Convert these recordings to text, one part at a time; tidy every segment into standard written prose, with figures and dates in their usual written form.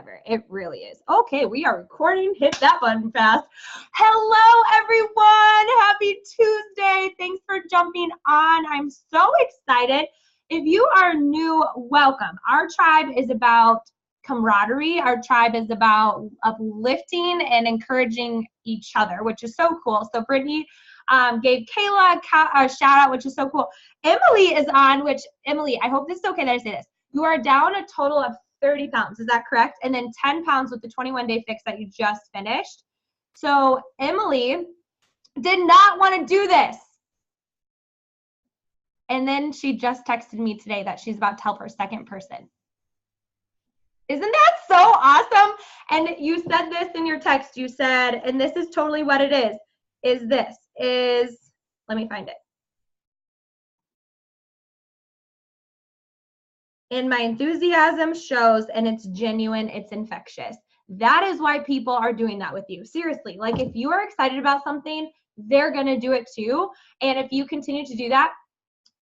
ever. It really is. Okay, we are recording. Hit that button fast. Hello, everyone. Happy Tuesday. Thanks for jumping on. I'm so excited. If you are new, welcome. Our tribe is about camaraderie. Our tribe is about uplifting and encouraging each other, which is so cool. So Brittany gave Kayla a shout out, which is so cool. Emily is on, which Emily, I hope this is okay that I say this. You are down a total of 30 pounds. Is that correct? And then 10 pounds with the 21-day fix that you just finished. So Emily did not want to do this. And then she just texted me today that she's about to help her second person. Isn't that so awesome? And you said this in your text. You said, and this is totally what it is let me find it. And my enthusiasm shows, and it's genuine, it's infectious. That is why people are doing that with you. Seriously, like if you are excited about something, they're gonna do it too. And if you continue to do that,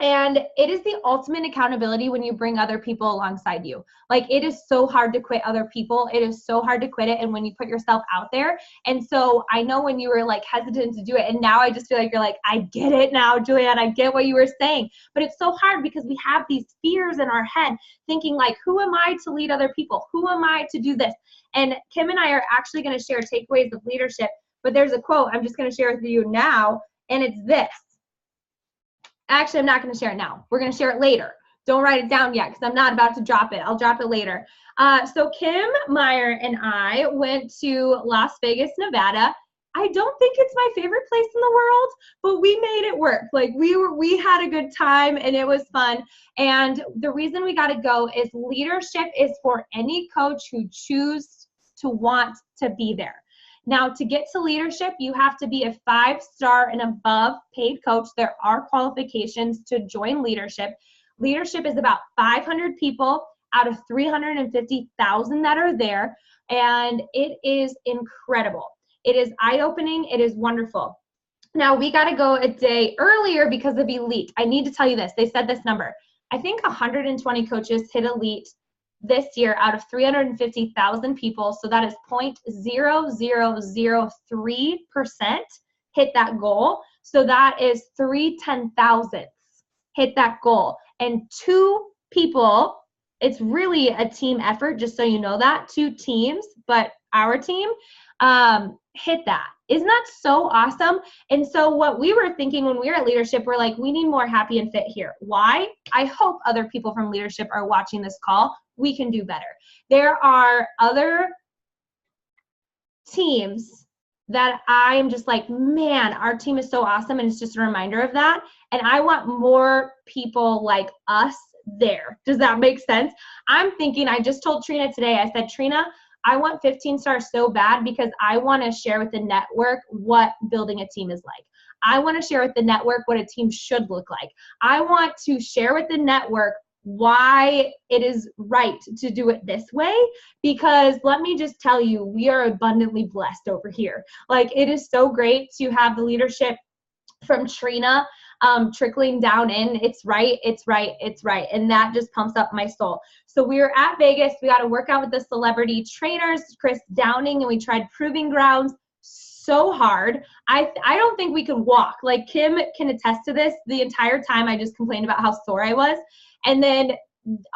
and it is the ultimate accountability when you bring other people alongside you. Like it is so hard to quit other people. It is so hard to quit it. And when you put yourself out there. And so I know when you were like hesitant to do it, and now I just feel like you're like, I get it now, Julianne, I get what you were saying. But it's so hard because we have these fears in our head thinking like, who am I to lead other people? Who am I to do this? And Kim and I are actually going to share takeaways of leadership, but there's a quote I'm just going to share with you now. And it's this. Actually, I'm not going to share it now. We're going to share it later. Don't write it down yet because I'm not about to drop it. I'll drop it later. So Kim Meyer and I went to Las Vegas, Nevada. I don't think it's my favorite place in the world, but we made it work. Like we had a good time and it was fun. And the reason we got to go is leadership is for any coach who chooses to want to be there. Now, to get to leadership, you have to be a 5-star and above paid coach. There are qualifications to join leadership. Leadership is about 500 people out of 350,000 that are there, and it is incredible. It is eye-opening. It is wonderful. Now, we got to go a day earlier because of elite. I need to tell you this. They said this number. I think 120 coaches hit elite this year out of 350,000 people. So that is 0.0003% hit that goal. So that is 3/10,000 hit that goal. And 2 people, it's really a team effort, just so you know that, 2 teams, but our team hit that. Isn't that so awesome? And so what we were thinking when we were at leadership, we're like, we need more Happy and Fit here. Why? I hope other people from leadership are watching this call. We can do better. There are other teams that I am just like, man, our team is so awesome. And it's just a reminder of that. And I want more people like us there. Does that make sense? I'm thinking, I just told Trina today, I said, Trina, I want 15 stars so bad because I want to share with the network what building a team is like. I want to share with the network what a team should look like. I want to share with the network why it is right to do it this way, because let me just tell you, we are abundantly blessed over here. Like it is so great to have the leadership from Trina trickling down in. It's right. And that just pumps up my soul. So we were at Vegas. We got to work out with the celebrity trainers, Chris Downing, and we tried Proving Grounds so hard. I don't think we could walk. Like Kim can attest to this. The entire time I just complained about how sore I was. And then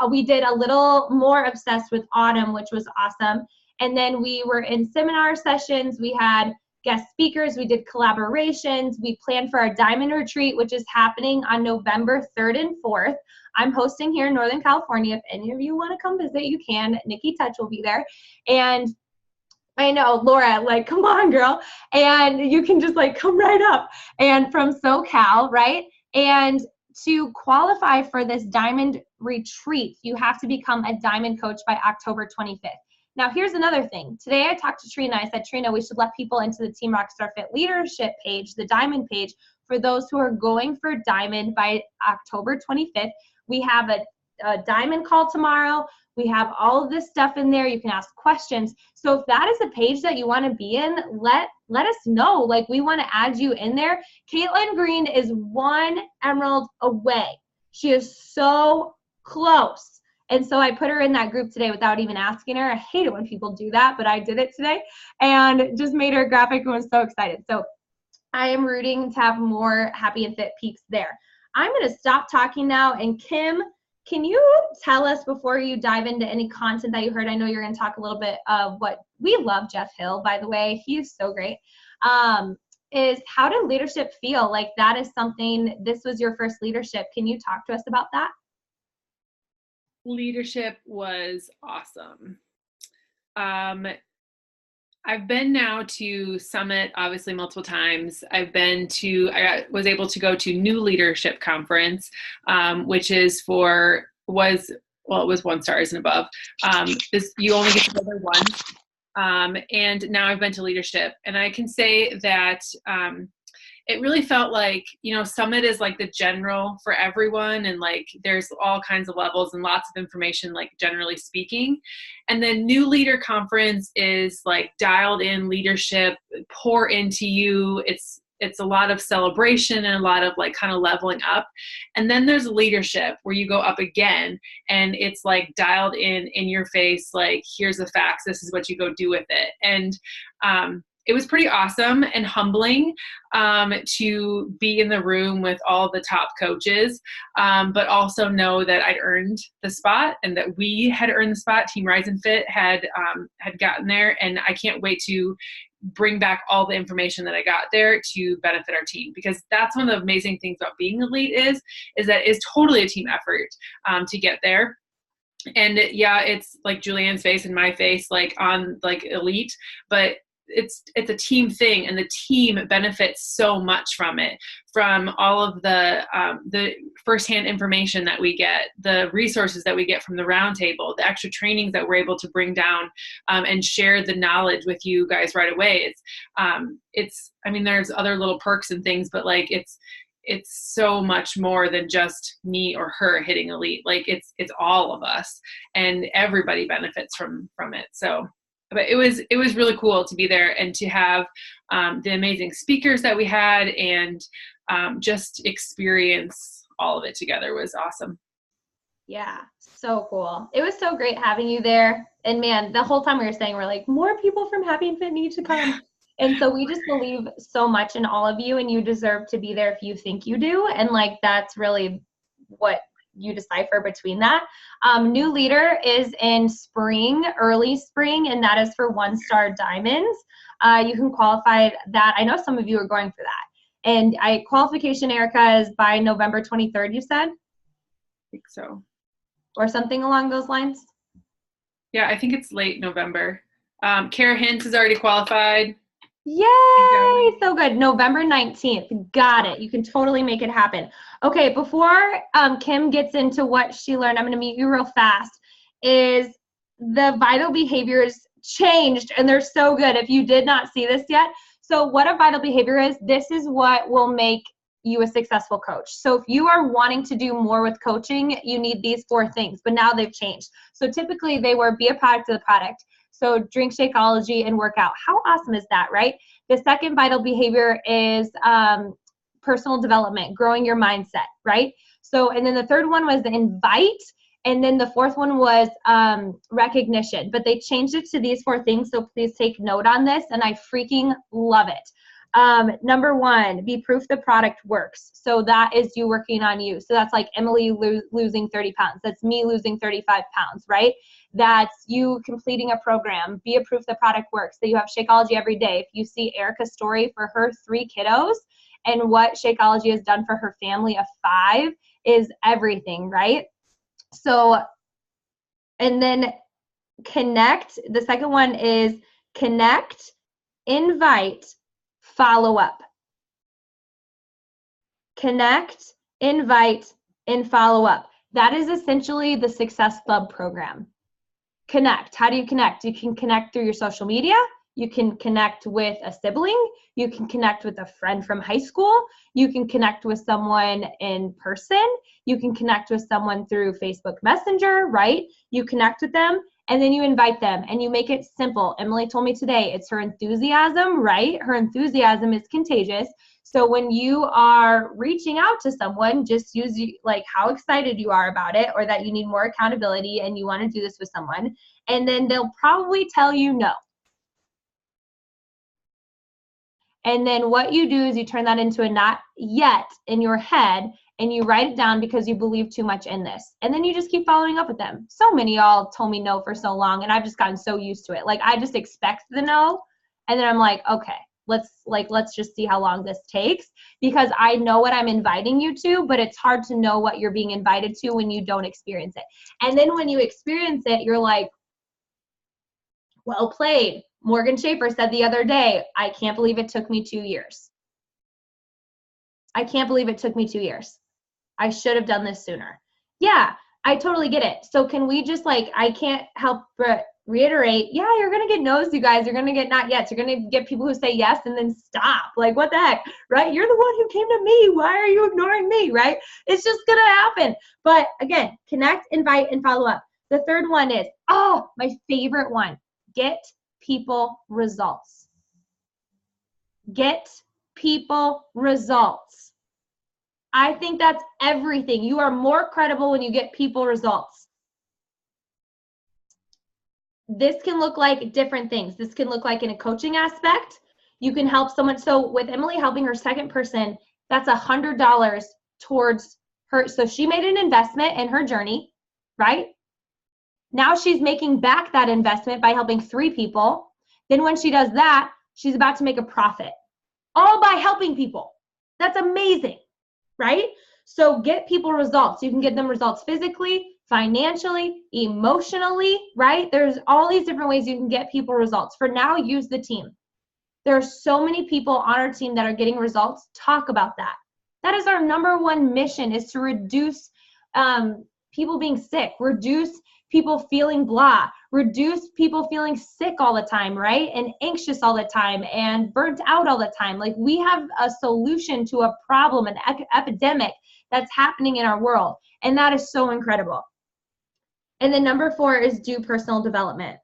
we did a little more obsessed with Autumn, which was awesome. And then we were in seminar sessions. We had guest speakers. We did collaborations. We planned for our Diamond Retreat, which is happening on November 3rd and 4th. I'm hosting here in Northern California. If any of you want to come visit, you can. Nikki Touch will be there. And I know, Laura, like, come on, girl. And you can just like come right up. And from SoCal, right? And to qualify for this Diamond Retreat, you have to become a Diamond coach by October 25th. Now, here's another thing. Today, I talked to Trina. I said, Trina, we should let people into the Team Rockstar Fit leadership page, the Diamond page, for those who are going for Diamond by October 25th. We have a Diamond call tomorrow. We have all of this stuff in there. You can ask questions. So if that is a page that you want to be in, let us know. Like, we want to add you in there. Caitlin Green is 1 emerald away. She is so close. And so I put her in that group today without even asking her. I hate it when people do that, but I did it today and just made her a graphic and was so excited. So I am rooting to have more Happy and Fit peeps there. I'm going to stop talking now. And Kim, can you tell us before you dive into any content that you heard? I know you're going to talk a little bit of what we love Jeff Hill, by the way. He's so great. Is how did leadership feel? Like that is something, this was your first leadership. Can you talk to us about that? Leadership was awesome. I've been now to Summit, obviously multiple times. I was able to go to New Leadership Conference, which is it was 1 stars and above. You only get to go there once. And now I've been to leadership, and I can say that it really felt like, Summit is like the general for everyone, and like there's all kinds of levels and lots of information, like generally speaking. And then New Leader Conference is like dialed in leadership, pour into you. It's a lot of celebration and a lot of like kind of leveling up. And then there's leadership where you go up again, and it's like dialed in your face, like here's the facts, this is what you go do with it. And it was pretty awesome and humbling to be in the room with all the top coaches, but also know that I'd earned the spot and that we had earned the spot. Team Rise and Fit had gotten there, and I can't wait to bring back all the information that I got there to benefit our team, because that's one of the amazing things about being elite is that it's totally a team effort to get there. And yeah, it's like Julianne's face and my face, like on like elite, but it's a team thing, and the team benefits so much from it, from all of the firsthand information that we get, the resources that we get from the roundtable, the extra trainings that we're able to bring down and share the knowledge with you guys right away. There's other little perks and things, but like it's so much more than just me or her hitting elite. Like it's all of us, and everybody benefits from it. So. But it was really cool to be there and to have the amazing speakers that we had, and just experience all of it together was awesome. Yeah, so cool. It was so great having you there. And man, the whole time we were saying, we're like, more people from Happy and Fit need to come. And so we just believe so much in all of you, and you deserve to be there if you think you do. And like, that's really what you decipher between that. New Leader is in spring, early spring, and that is for 1-star diamonds. You can qualify that. I know some of you are going for that. And qualification, Erica, is by November 23rd, you said? I think so. Or something along those lines? Yeah, I think it's late November. Kara Hintz is already qualified. Yay! So good. November 19th. Got it. You can totally make it happen. Okay, before Kim gets into what she learned, I'm going to meet you real fast, is the vital behaviors changed, and they're so good if you did not see this yet. So what a vital behavior is, this is what will make you a successful coach. So if you are wanting to do more with coaching, you need these 4 things, but now they've changed. So typically they were be a product of the product. So drink Shakeology and work out. How awesome is that, right? The second vital behavior is personal development, growing your mindset, right? So, and then the third one was invite. And then the fourth one was recognition. But they changed it to these 4 things, so please take note on this, and I freaking love it. Number 1, be proof the product works. So that is you working on you. So that's like Emily losing 30 pounds. That's me losing 35 pounds, right? That's you completing a program. Be a proof the product works. So you have Shakeology every day. If you see Erica's story for her 3 kiddos and what Shakeology has done for her family of 5 is everything, right? So, and then connect. The second one is connect, invite, follow up. Connect, invite, and follow up. That is essentially the Success Club program. Connect. How do you connect? You can connect through your social media. You can connect with a sibling. You can connect with a friend from high school. You can connect with someone in person. You can connect with someone through Facebook Messenger, right? You connect with them. And then you invite them and you make it simple. Emily told me today, it's her enthusiasm, right? Her enthusiasm is contagious. So when you are reaching out to someone, just use like how excited you are about it, or that you need more accountability and you want to do this with someone. And then they'll probably tell you no. And then what you do is you turn that into a not yet in your head, and you write it down because you believe too much in this. And then you just keep following up with them. So many of y'all told me no for so long, and I've just gotten so used to it. Like, I just expect the no, and then I'm like, okay, let's just see how long this takes, because I know what I'm inviting you to, but it's hard to know what you're being invited to when you don't experience it. And then when you experience it, you're like, well played. Morgan Schaefer said the other day, I can't believe it took me 2 years. I can't believe it took me 2 years. I should have done this sooner. Yeah, I totally get it. So can we just like, I can't help but reiterate, yeah, you're going to get no's, you guys. You're going to get not yets. You're going to get people who say yes and then stop. Like, what the heck, right? You're the one who came to me. Why are you ignoring me, right? It's just going to happen. But again, connect, invite, and follow up. The third one is, oh, my favorite one. Get people results. Get people results. I think that's everything. You are more credible when you get people results. This can look like different things. This can look like in a coaching aspect. You can help someone. So with Emily helping her second person, that's $100 towards her. So she made an investment in her journey, right? Now she's making back that investment by helping 3 people. Then when she does that, she's about to make a profit, all by helping people. That's amazing, right? So get people results. You can get them results physically, financially, emotionally, right? There's all these different ways you can get people results. For now, use the team. There are so many people on our team that are getting results. Talk about that. That is our number one mission, is to reduce people being sick, reduce people feeling blah, reduce people feeling sick all the time, right? And anxious all the time and burnt out all the time. Like, we have a solution to a problem, an epidemic that's happening in our world. And that is so incredible. And then number 4 is do personal development.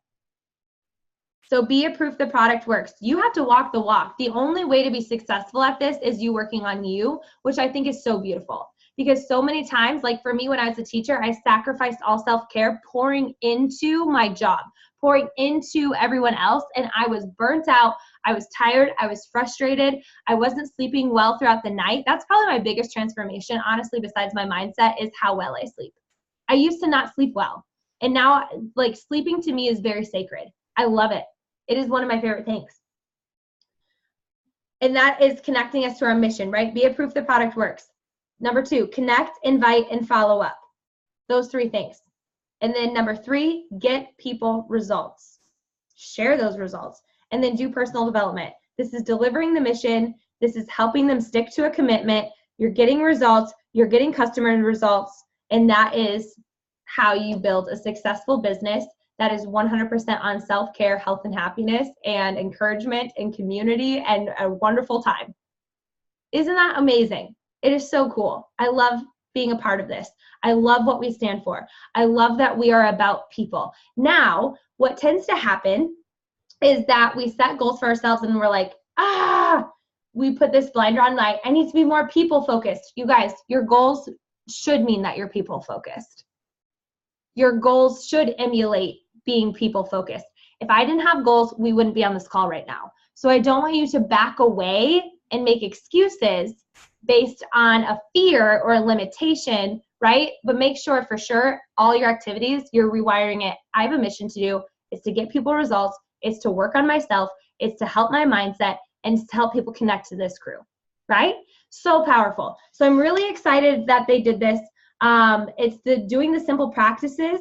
So be a proof the product works. You have to walk the walk. The only way to be successful at this is you working on you, which I think is so beautiful. Because so many times, like for me when I was a teacher, I sacrificed all self-care pouring into my job, pouring into everyone else, and I was burnt out. I was tired. I was frustrated. I wasn't sleeping well throughout the night. That's probably my biggest transformation, honestly, besides my mindset, is how well I sleep. I used to not sleep well. And now, like, sleeping to me is very sacred. I love it. It is one of my favorite things. And that is connecting us to our mission, right? Be a proof the product works. Number 2, connect, invite, and follow up. Those 3 things. And then number 3, get people results. Share those results. And then do personal development. This is delivering the mission. This is helping them stick to a commitment. You're getting results. You're getting customer results. And that is how you build a successful business that is 100% on self-care, health and happiness, and encouragement and community and a wonderful time. Isn't that amazing? It is so cool. I love being a part of this. I love what we stand for. I love that we are about people. Now, what tends to happen is that we set goals for ourselves and we're like, we put this blinder on, like, I need to be more people focused. You guys, your goals should mean that you're people focused. Your goals should emulate being people focused. If I didn't have goals, we wouldn't be on this call right now. So I don't want you to back away and make excuses based on a fear or a limitation, right? But make sure for sure all your activities, you're rewiring it. I have a mission to do. It's to get people results. It's to work on myself. It's to help my mindset, and it's to help people connect to this crew, right? So powerful. So I'm really excited that they did this. It's doing the simple practices,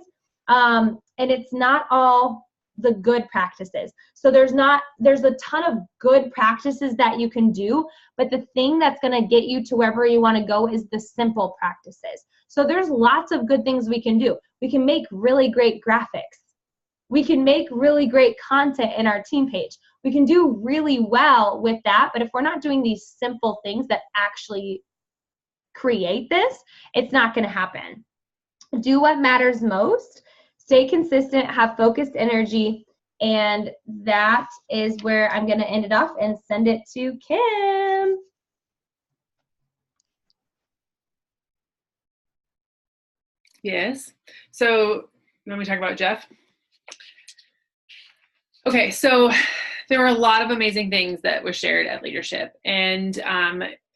and it's not all the good practices. So there's a ton of good practices that you can do, but the thing that's going to get you to wherever you want to go is the simple practices. So there's lots of good things we can do. We can make really great graphics. We can make really great content in our team page. We can do really well with that, but if we're not doing these simple things that actually create this, it's not going to happen. Do what matters most. stay consistent, have focused energy. And that is where I'm going to end it off and send it to Kim. Yes. So let me talk about Jeff. Okay, so there were a lot of amazing things that were shared at leadership, and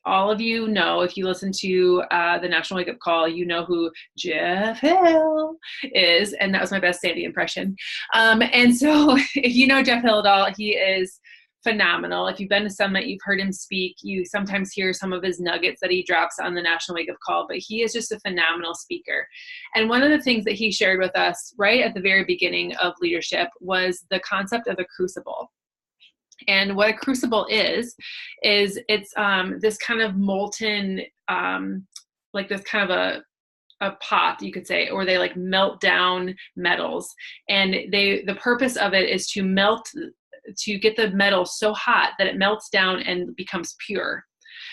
all of you know, if you listen to the National Wake Up Call, you know who Jeff Hill is, and that was my best Sandy impression. And so if you know Jeff Hill at all, he is phenomenal. If you've been to Summit, you've heard him speak. You sometimes hear some of his nuggets that he drops on the National Wake Up Call, but he is just a phenomenal speaker. And one of the things that he shared with us right at the very beginning of leadership was the concept of a crucible. And what a crucible is it's this kind of molten, like this kind of a pot, you could say, or they like melt down metals. And the purpose of it is to get the metal so hot that it melts down and becomes pure.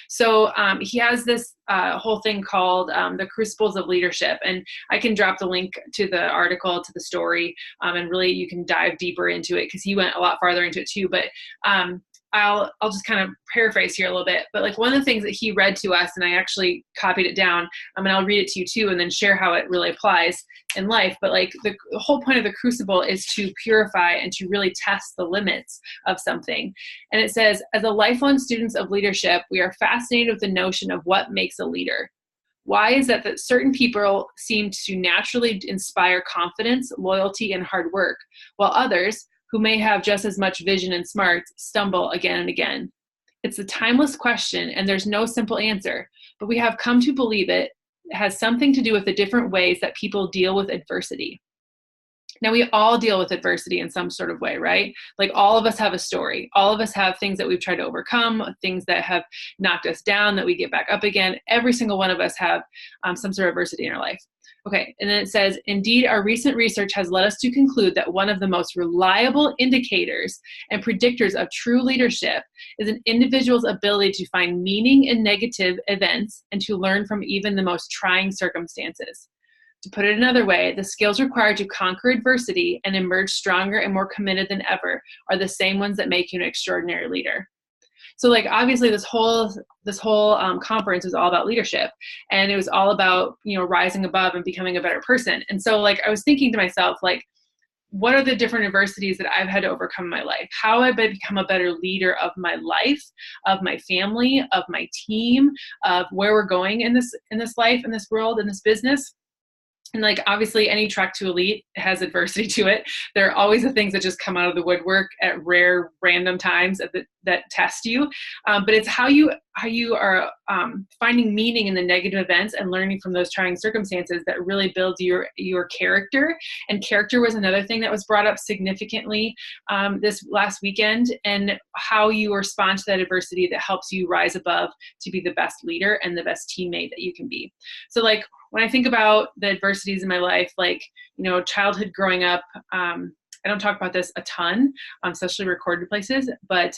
So he has this whole thing called the Crucibles of Leadership, and I can drop the link to the article, to the story, and really you can dive deeper into it because he went a lot farther into it too. But I'll just kind of paraphrase here a little bit. But like one of the things that he read to us, and I actually copied it down, and I'll read it to you too, and then share how it really applies in life. But like the whole point of the crucible is to purify and to really test the limits of something. And it says, as a lifelong students of leadership, we are fascinated with the notion of what makes a leader. Why is that certain people seem to naturally inspire confidence, loyalty, and hard work, while others, who may have just as much vision and smarts, stumble again and again? It's a timeless question, and there's no simple answer, but we have come to believe it has something to do with the different ways that people deal with adversity. Now, we all deal with adversity in some sort of way, right? Like all of us have a story. All of us have things that we've tried to overcome, things that have knocked us down, that we get back up again. Every single one of us have some sort of adversity in our life. Okay, and then it says, indeed, our recent research has led us to conclude that one of the most reliable indicators and predictors of true leadership is an individual's ability to find meaning in negative events and to learn from even the most trying circumstances. To put it another way, the skills required to conquer adversity and emerge stronger and more committed than ever are the same ones that make you an extraordinary leader. So like obviously this whole conference was all about leadership, and it was all about, you know, rising above and becoming a better person. And so like I was thinking to myself, like, what are the different adversities that I've had to overcome in my life? How have I become a better leader of my life, of my family, of my team, of where we're going in this life, in this world, in this business? And like, obviously any track to elite has adversity to it. There are always the things that just come out of the woodwork at rare, random times that test you. But it's how you are finding meaning in the negative events and learning from those trying circumstances that really builds your character. And character was another thing that was brought up significantly this last weekend, and how you respond to that adversity that helps you rise above to be the best leader and the best teammate that you can be. So like, when I think about the adversities in my life, like, you know, childhood growing up, I don't talk about this a ton, especially recorded places, but,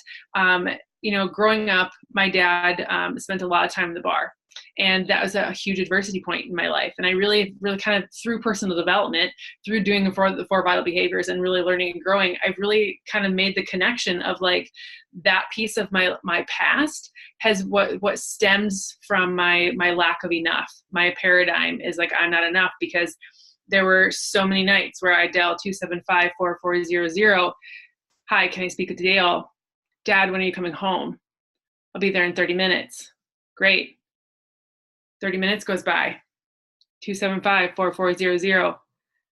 you know, growing up, my dad spent a lot of time in the bar. And that was a huge adversity point in my life. And I really, really kind of through personal development, through doing the four vital behaviors and really learning and growing, I've really kind of made the connection of like that piece of my past has what stems from my lack of enough. My paradigm is like, I'm not enough, because there were so many nights where I dialed 275-4400. Hi, can I speak with Dale? Dad, when are you coming home? I'll be there in 30 minutes. Great. 30 minutes goes by. 275-4400.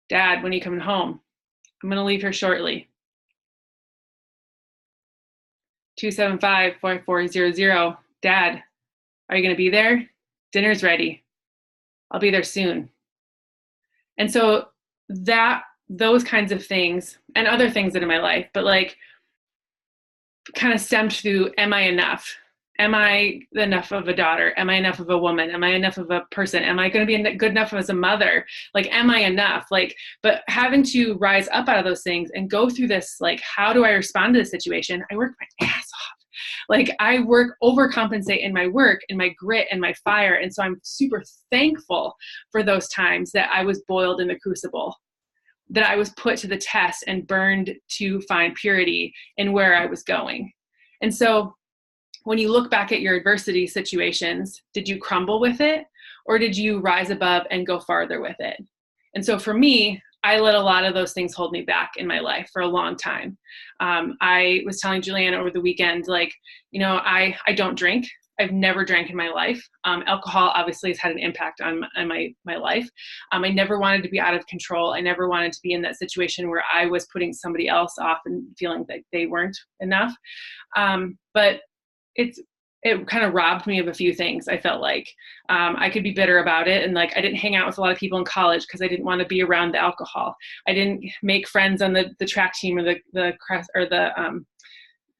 Dad, when are you coming home? I'm going to leave here shortly. 275-4400. Dad, are you going to be there? Dinner's ready. I'll be there soon. And so those kinds of things and other things in my life, but like kind of stemmed through, am I enough? Am I enough of a daughter? Am I enough of a woman? Am I enough of a person? Am I going to be good enough as a mother? Like, am I enough? Like, but having to rise up out of those things and go through this, like, how do I respond to this situation? I work my ass off. Like, I overcompensate in my work and my grit and my fire. And so I'm super thankful for those times that I was boiled in the crucible. that I was put to the test and burned to find purity in where I was going. And so when you look back at your adversity situations, did you crumble with it, or did you rise above and go farther with it? And so for me, I let a lot of those things hold me back in my life for a long time. I was telling Julianne over the weekend, like, you know, I don't drink. I've never drank in my life. Alcohol obviously has had an impact on my life. I never wanted to be out of control. I never wanted to be in that situation where I was putting somebody else off and feeling that they weren't enough. But it kind of robbed me of a few things. I felt like I could be bitter about it. And like, I didn't hang out with a lot of people in college because I didn't want to be around the alcohol. I didn't make friends on the track team or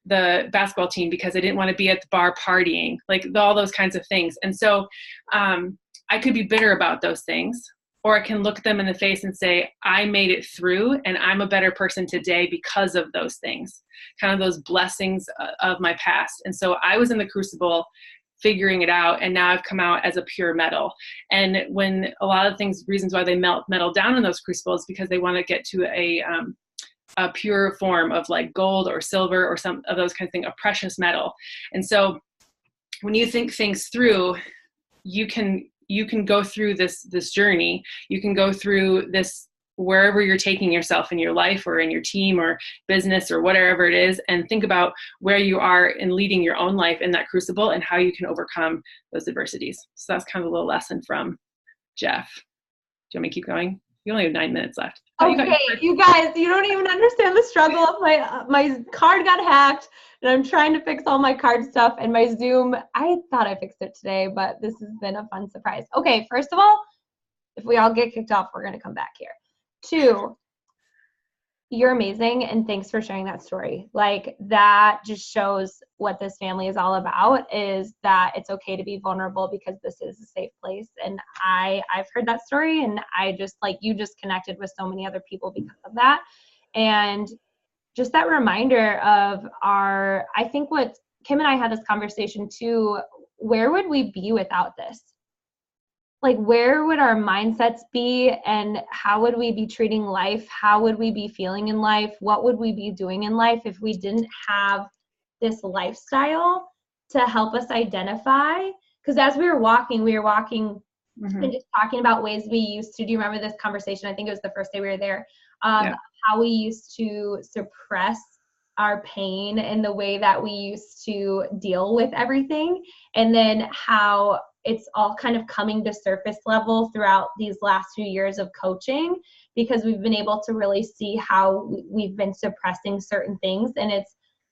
the basketball team because I didn't want to be at the bar partying, like all those kinds of things. And so I could be bitter about those things, or I can look them in the face and say, I made it through and I'm a better person today because of those things, kind of those blessings of my past. And so I was in the crucible figuring it out, and now I've come out as a pure metal. And when a lot of things, reasons why they melt metal down in those crucibles, because they want to get to a pure form of like gold or silver or some of those kinds of things, a precious metal. And so when you think things through, you can go through this journey. You can go through this wherever you're taking yourself in your life or in your team or business or whatever it is, and think about where you are in leading your own life in that crucible and how you can overcome those adversities. So that's kind of a little lesson from Jeff. Do you want me to keep going? You only have 9 minutes left. Okay, you guys, you don't even understand the struggle of my card got hacked, and I'm trying to fix all my card stuff, and my Zoom, I thought I fixed it today, but this has been a fun surprise. Okay, first of all, if we all get kicked off, we're going to come back here. 2, you're amazing, and thanks for sharing that story. Like, that just shows what this family is all about, is that it's okay to be vulnerable because this is a safe place. And I've heard that story, and I just, like, you just connected with so many other people because of that. And just that reminder of I think what Kim and I had this conversation too, where would we be without this? Like, where would our mindsets be, and how would we be treating life? How would we be feeling in life? What would we be doing in life if we didn't have this lifestyle to help us identify? Because as we were walking and just talking about ways we used to, do you remember this conversation? I think it was the first day we were there, how we used to suppress our pain and the way that we used to deal with everything, and then how it's all kind of coming to surface level throughout these last few years of coaching, because we've been able to really see how we've been suppressing certain things. And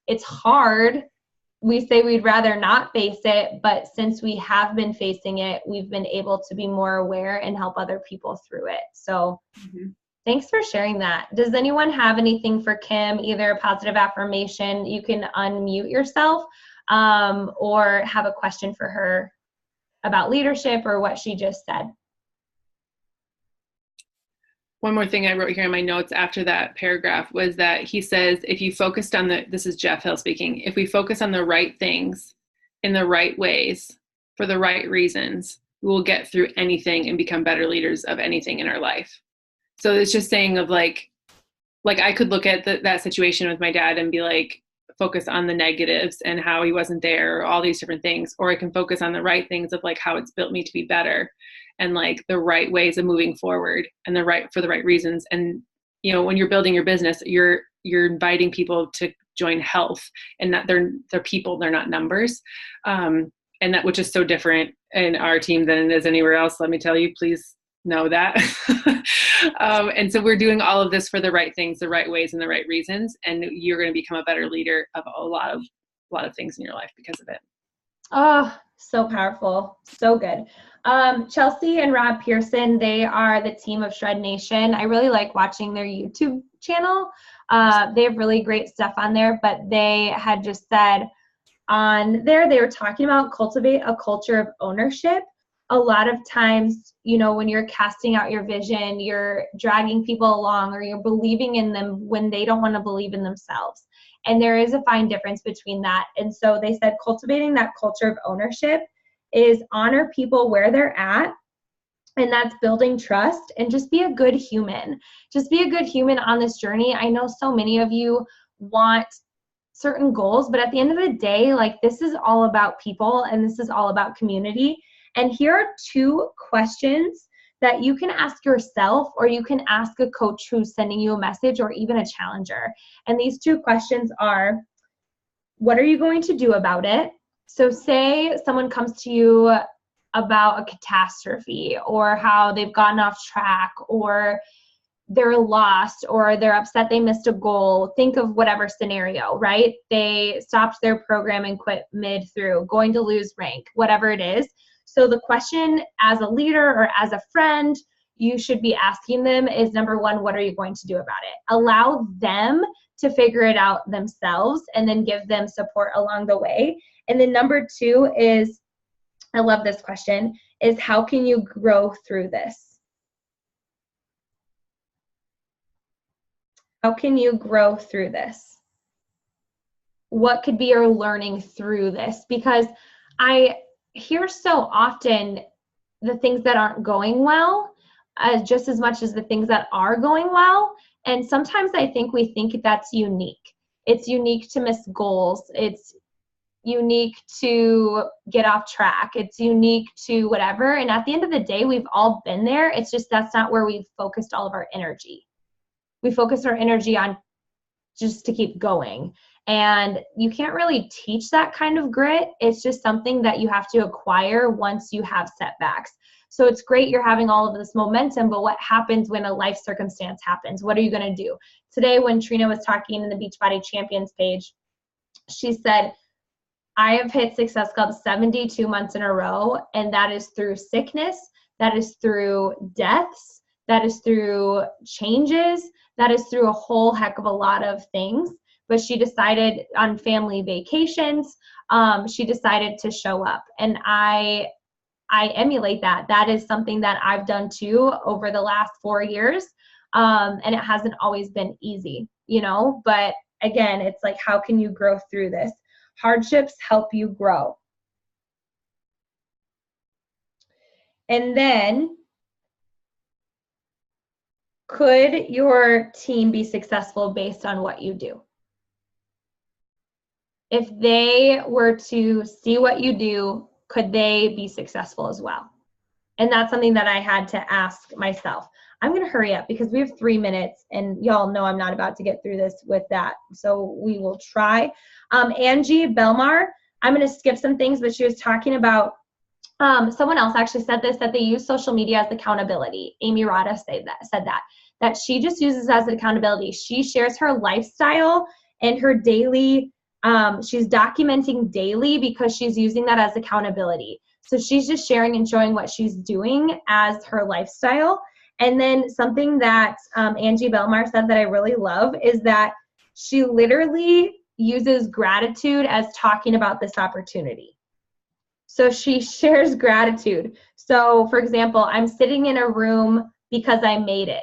it's hard. We say we'd rather not face it, but since we have been facing it, we've been able to be more aware and help other people through it. So thanks for sharing that. Does anyone have anything for Kim, either a positive affirmation? You can unmute yourself, or have a question for her about leadership or what she just said. One more thing I wrote here in my notes after that paragraph was that he says, if you focused on this is Jeff Hill speaking, if we focus on the right things in the right ways for the right reasons, we will get through anything and become better leaders of anything in our life. So it's just saying of like I could look at that situation with my dad and be like, focus on the negatives and how he wasn't there, or all these different things, or I can focus on the right things of like how it's built me to be better, and like the right ways of moving forward, and for the right reasons. And you know, when you're building your business, you're inviting people to join health, and that they're people, they're not numbers, and that, which is so different in our team than it is anywhere else. Let me tell you, please know that. And so we're doing all of this for the right things, the right ways, and the right reasons. And you're going to become a better leader of a lot of things in your life because of it. Oh, so powerful. So good. Chelsea and Rob Pearson, they are the team of Shred Nation. I really like watching their YouTube channel. They have really great stuff on there, but they had just said on there, they were talking about cultivate a culture of ownership. A lot of times, you know, when you're casting out your vision, you're dragging people along, or you're believing in them when they don't want to believe in themselves. And there is a fine difference between that. And so they said cultivating that culture of ownership is honor people where they're at, And that's building trust, and just be a good human. Just be a good human on this journey. I know so many of you want certain goals, but at the end of the day, like, this is all about people and this is all about community. And here are 2 questions that you can ask yourself, or you can ask a coach who's sending you a message, or even a challenger. And these 2 questions are, what are you going to do about it? So say someone comes to you about a catastrophe, or how they've gotten off track, or they're lost, or they're upset they missed a goal. Think of whatever scenario, right? They stopped their program and quit mid-through, going to lose rank, whatever it is. So the question as a leader or as a friend you should be asking them is, number 1, what are you going to do about it? Allow them to figure it out themselves, and then give them support along the way. And then number 2 is, I love this question, is how can you grow through this? How can you grow through this? What could be your learning through this? Because I hear so often the things that aren't going well, just as much as the things that are going well. And sometimes I think we think that's unique. It's unique to miss goals. It's unique to get off track. It's unique to whatever. And at the end of the day, we've all been there. It's just that's not where we've focused all of our energy. We focus our energy on just to keep going. And you can't really teach that kind of grit. It's just something that you have to acquire once you have setbacks. So it's great you're having all of this momentum, but what happens when a life circumstance happens? What are you going to do? Today, when Trina was talking in the Beachbody Champions page, she said, I have hit Success Club 72 months in a row, and that is through sickness, that is through deaths, that is through changes, that is through a whole heck of a lot of things. But she decided on family vacations, she decided to show up. And I emulate that. That is something that I've done too over the last 4 years. And it hasn't always been easy, you know, but again, it's like, how can you grow through this? Hardships help you grow. And then, could your team be successful based on what you do? If they were to see what you do, could they be successful as well? And that's something that I had to ask myself. I'm going to hurry up because we have 3 minutes, and y'all know I'm not about to get through this with that. So we will try. Angie Belmar, I'm going to skip some things, but she was talking about, someone else actually said this, that they use social media as accountability. Amy Rada said that she just uses as accountability. She shares her lifestyle and her daily, she's documenting daily because she's using that as accountability. So she's just sharing and showing what she's doing as her lifestyle. And then something that Angie Belmar said that I really love is that she literally uses gratitude as talking about this opportunity. So she shares gratitude. So for example, I'm sitting in a room because I made it, ...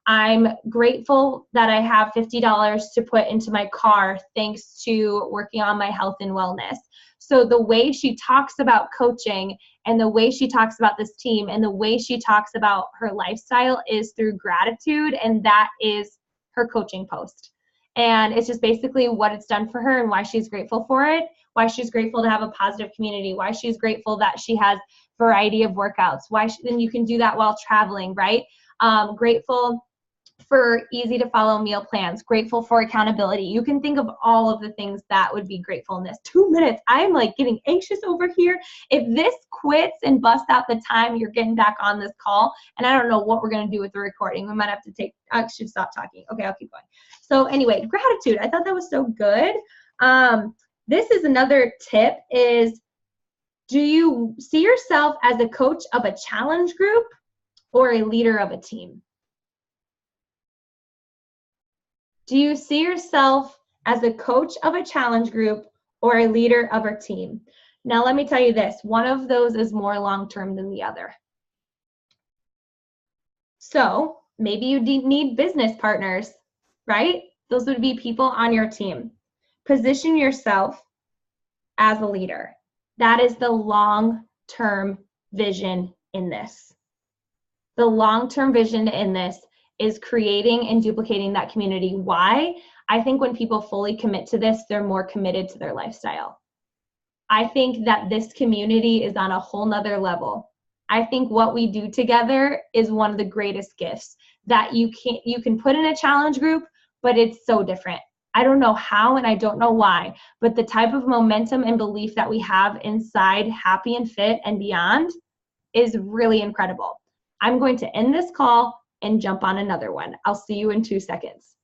I'm grateful that I have $50 to put into my car thanks to working on my health and wellness. So the way she talks about coaching and the way she talks about this team and the way she talks about her lifestyle is through gratitude, and that is her coaching post. And it's just basically what it's done for her and why she's grateful for it, why she's grateful to have a positive community, why she's grateful that she has variety of workouts, then you can do that while traveling, right? Grateful for easy to follow meal plans, grateful for accountability. You can think of all of the things that would be gratefulness. 2 minutes. I'm like getting anxious over here. If this quits and busts out the time, you're getting back on this call. And I don't know what we're going to do with the recording. We might have to I should stop talking. Okay, I'll keep going. So anyway, gratitude. I thought that was so good. This is another tip is, do you see yourself as a coach of a challenge group or a leader of a team? Do you see yourself as a coach of a challenge group or a leader of a team? Now, let me tell you this. One of those is more long-term than the other. So maybe you need business partners, right? Those would be people on your team. Position yourself as a leader. That is the long-term vision in this. The long-term vision in this is creating and duplicating that community. Why? I think when people fully commit to this, they're more committed to their lifestyle. I think that this community is on a whole nother level. I think what we do together is one of the greatest gifts that you can put in a challenge group, but it's so different. I don't know how and I don't know why, but the type of momentum and belief that we have inside Happy and Fit and beyond is really incredible. I'm going to end this call and jump on another one. I'll see you in 2 seconds.